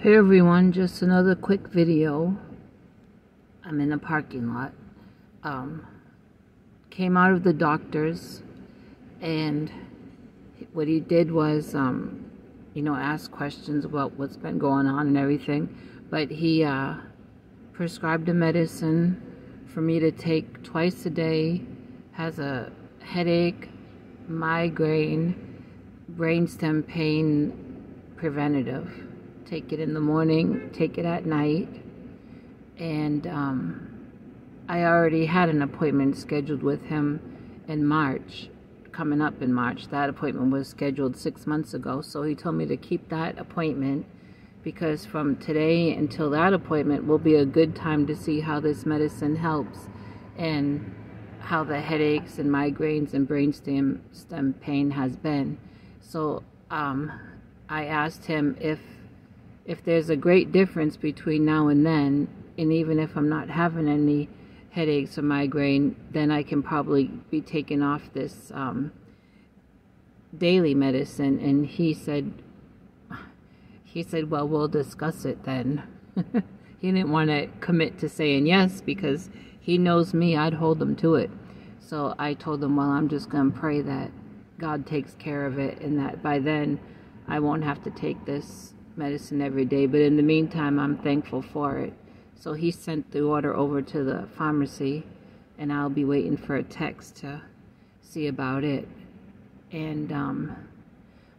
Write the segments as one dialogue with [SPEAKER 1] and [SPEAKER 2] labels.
[SPEAKER 1] Hey everyone, just another quick video. I'm in a parking lot. Came out of the doctor's, and what he did was, ask questions about what's been going on and everything. But he prescribed a medicine for me to take twice a day. Has a headache, migraine, brainstem pain preventative. Take it in the morning, take it at night. And I already had an appointment scheduled with him in March, coming up in March. That appointment was scheduled 6 months ago, so he told me to keep that appointment because from today until that appointment will be a good time to see how this medicine helps and how the headaches and migraines and brainstem pain has been. So I asked him if there's a great difference between now and then, and even if I'm not having any headaches or migraine, then I can probably be taking off this daily medicine. And he said, well, we'll discuss it then. He didn't want to commit to saying yes because he knows me, I'd hold him to it. So I told him, well, I'm just going to pray that God takes care of it and that by then I won't have to take this medicine every day. But in the meantime, I'm thankful for it. So he sent the order over to the pharmacy, and I'll be waiting for a text to see about it. And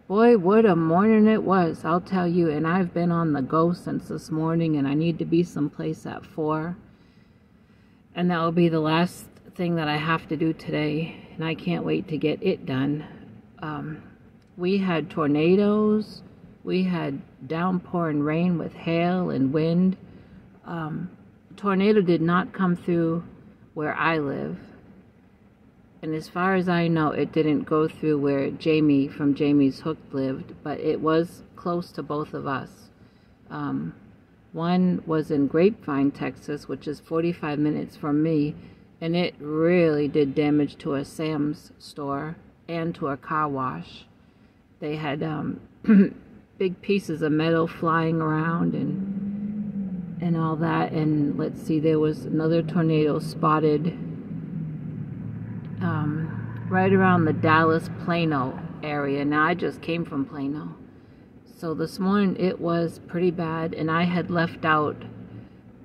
[SPEAKER 1] boy, what a morning it was, I'll tell you. And I've been on the go since this morning, and I need to be someplace at 4. And that will be the last thing that I have to do today, and I can't wait to get it done. We had tornadoes. We had downpouring rain with hail and wind. Tornado did not come through where I live. And as far as I know, it didn't go through where Jamie from Jamie's Hook lived, but it was close to both of us. One was in Grapevine, Texas, which is 45 minutes from me, and it really did damage to a Sam's store and to a car wash. They had big pieces of metal flying around and all that. And let's see, there was another tornado spotted right around the Dallas-Plano area. Now, I just came from Plano. So this morning it was pretty bad, and I had left out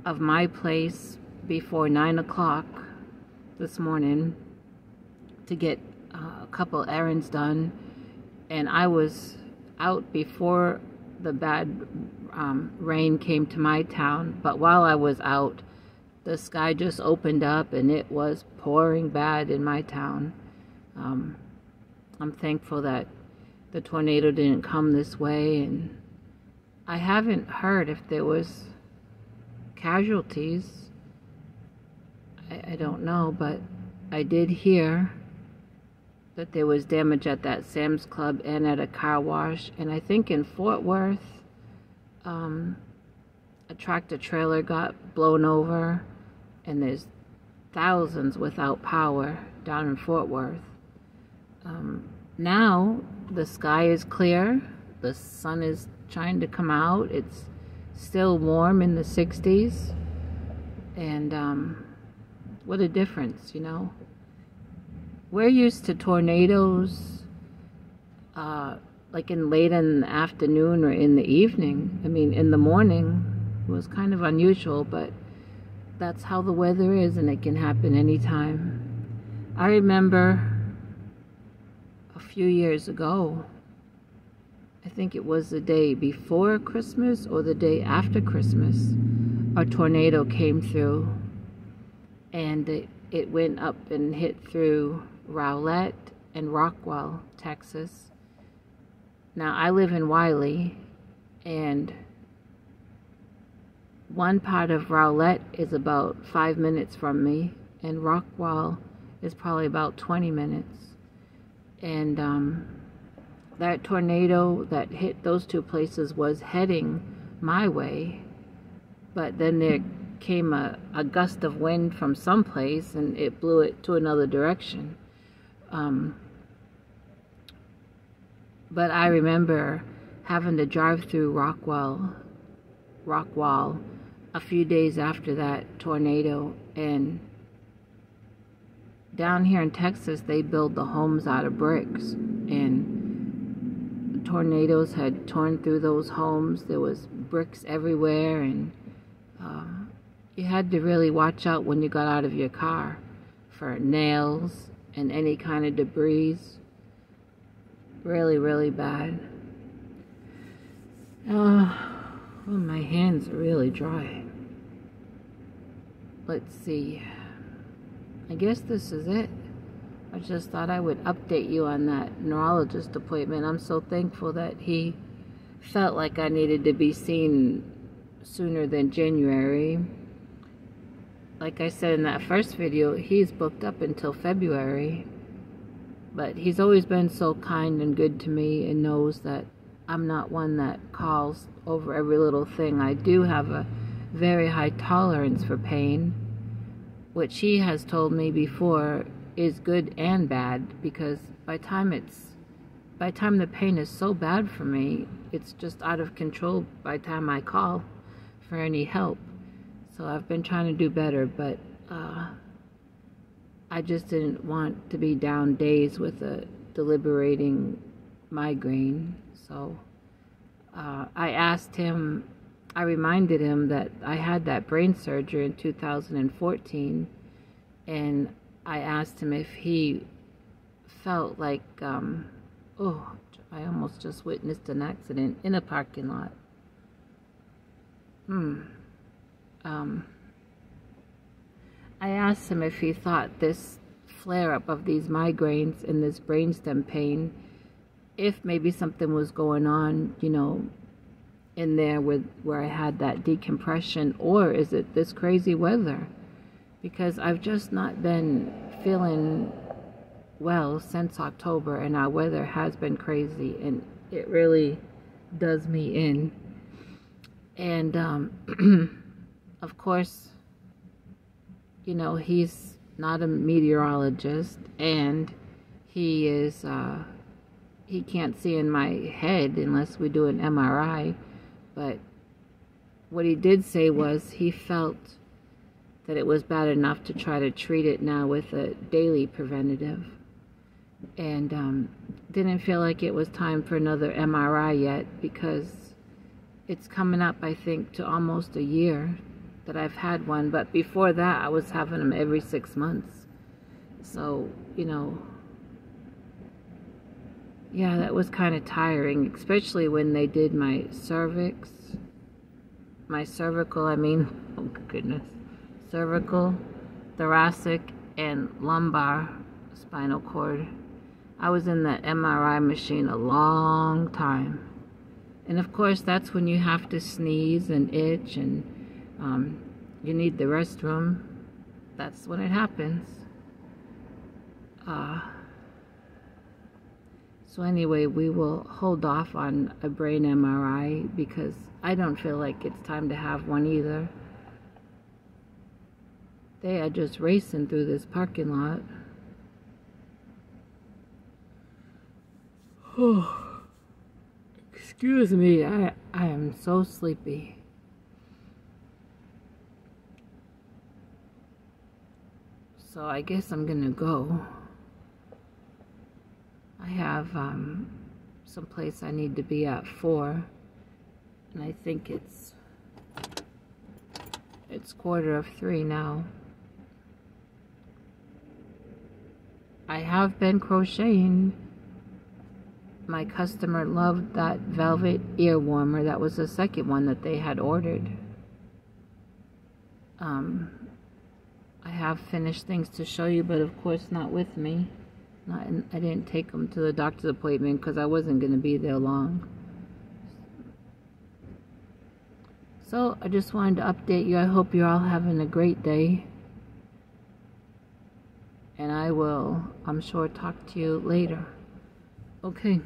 [SPEAKER 1] of my place before 9 o'clock this morning to get a couple errands done. And I was out before the bad rain came to my town. But while I was out, the sky just opened up and it was pouring bad in my town. I'm thankful that the tornado didn't come this way. And I haven't heard if there was casualties. I don't know, but I did hear that there was damage at that Sam's Club and at a car wash. And I think in Fort Worth, a tractor trailer got blown over, and there's thousands without power down in Fort Worth. Now the sky is clear, the sun is trying to come out, it's still warm in the 60s, and what a difference, you know. We're used to tornadoes like late in the afternoon or in the evening. I mean, in the morning it was kind of unusual, but that's how the weather is, and it can happen anytime. I remember a few years ago, I think it was the day before Christmas or the day after Christmas, a tornado came through, and it went up and hit through Rowlett and Rockwell, Texas. Now, I live in Wiley, and one part of Rowlett is about 5 minutes from me, and Rockwell is probably about 20 minutes. And that tornado that hit those two places was heading my way, but then there came a gust of wind from someplace, and it blew it to another direction. But I remember having to drive through Rockwell rock wall a few days after that tornado. And down here in Texas, they build the homes out of bricks, and tornadoes had torn through those homes. There was bricks everywhere, and you had to really watch out when you got out of your car for nails and any kind of debris. Really, really bad. Oh, my hands are really dry. Let's see. I guess this is it. I just thought I would update you on that neurologist appointment. I'm so thankful that he felt like I needed to be seen sooner than January. Like I said in that first video, he's booked up until February. But he's always been so kind and good to me, and knows that I'm not one that calls over every little thing. I do have a very high tolerance for pain, which he has told me before is good and bad, because by the time the pain is so bad for me, it's just out of control by the time I call for any help. So I've been trying to do better, but I just didn't want to be down days with a deliberating migraine. So I reminded him that I had that brain surgery in 2014, and I asked him if he felt like, oh, I almost just witnessed an accident in a parking lot. I asked him if he thought this flare-up of these migraines and this brainstem pain, if maybe something was going on, you know, in there where I had that decompression, or is it this crazy weather? Because I've just not been feeling well since October, and our weather has been crazy, and it really does me in. And of course, you know, he's not a meteorologist, and he is he can't see in my head unless we do an MRI. But what he did say was he felt that it was bad enough to try to treat it now with a daily preventative, and didn't feel like it was time for another MRI yet, because it's coming up, I think, to almost a year that I've had one. But before that, I was having them every 6 months. So, you know, yeah, that was kind of tiring, especially when they did my cervical, I mean, oh goodness, cervical, thoracic, and lumbar spinal cord. I was in the MRI machine a long time. And of course, that's when you have to sneeze and itch, and you need the restroom. That's when it happens. So anyway, we will hold off on a brain MRI, because I don't feel like it's time to have one either. They are just racing through this parking lot. Oh, excuse me, I am so sleepy. So I guess I'm gonna go. I have some place I need to be at 4, and I think it's 2:45 now. I have been crocheting. My customer loved that velvet ear warmer. That was the second one that they had ordered. I have finished things to show you, but of course not with me. I didn't take them to the doctor's appointment because I wasn't going to be there long. So I just wanted to update you. I hope you're all having a great day. And I will, I'm sure, talk to you later. Okay.